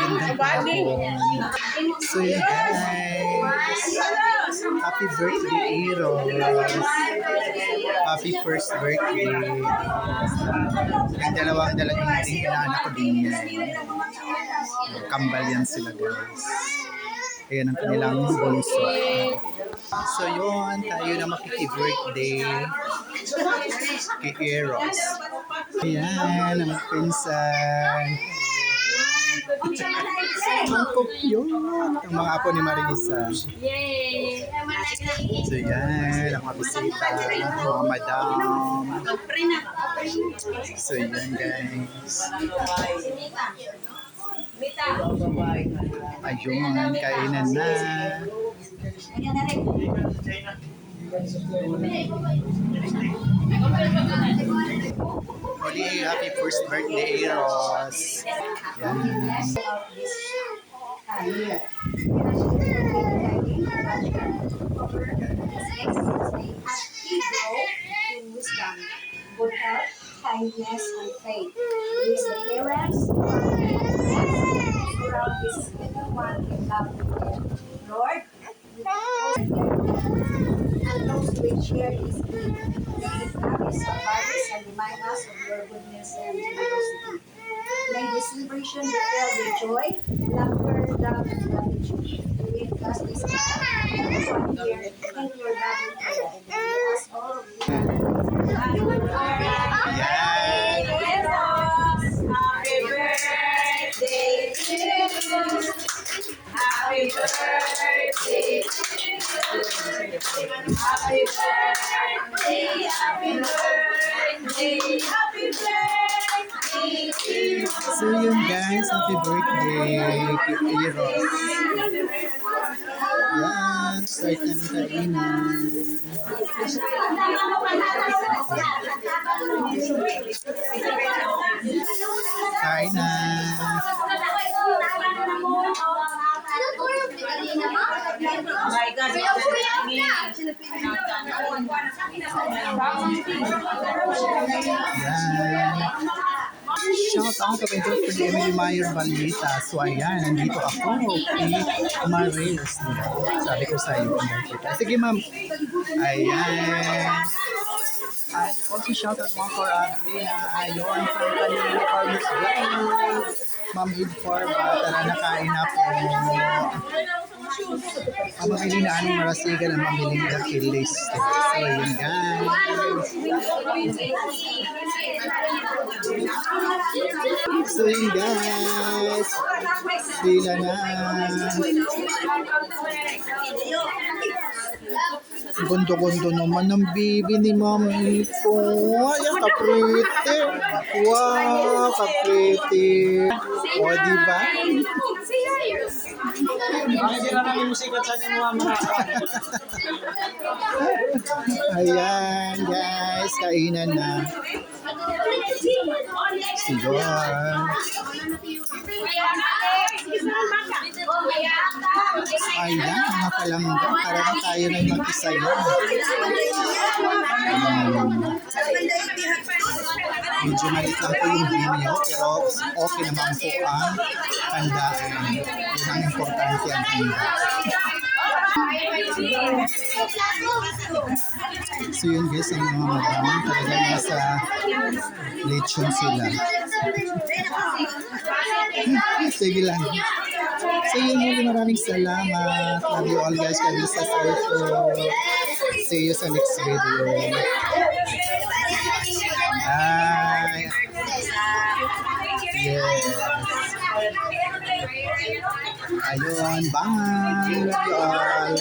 magandang hapon. So yun guys, happy birthday Eros. Happy first birthday. Yung dalawang din inaanak ko din yan. Kambal yan sila guys. Ayan ang kanilang bunso. So yun, tayo na makiki-birthday kay Eros. Ayan, ang pinsan. Ang cute. Ang mga apo ni Marisa. So yan, ang mga bisita, mga madam. So yan guys. Ayun, kainan na. Muli, happy first birthday, Eros. Yan. Good health, kindness, and faith. Please the parents, surround this little one with love. Lord, and those who will share his gift, may it nourish our bodies and remind us of your goodness and generosity. May this celebration be filled with joy, laughter, love, and gratitude. We entrust this time and this one here in your loving care. And we ask all of you. Happy birthday to you. Happy birthday to you. Happy birthday, happy birthday, happy birthday to you. So yun guys, happy birthday kay Eros. Yan, start na ng kainan. Kain na. Oh my God. Shout out kay Dr. Emily Mayer Balita. So ayan, nandito ako kay Maris. Sabi ko sa iyo. Sige ma'am. Ayan. Also shout out mga for Abby na ayon from kanina Farmers Vlog. Ma'am Id Farba, tara na kain na po. Ang mamili na anong marasigan ang mamili na kilis. So yun guys. So yun guys. Sila na. Gondo-gondo naman ng bibi ni Ma'am Ito. Ay, kapriti. Wow, kapriti. O, diba? Ayan, guys. Kainan na. Sigon. Ayan, mga palangga. Para na tayo na mag-isaya. Medyo malit lang po yung video, pero okay naman po ang tandaan. Yun ang importante ang tanda. So yun guys, ang mga madamang talaga nasa lechon sila. Sige lang. So yun muli, maraming salamat. Love you all guys. Kami sa Sarto. See you sa next video. Bye. Yes. Ayun, bye. Love you all.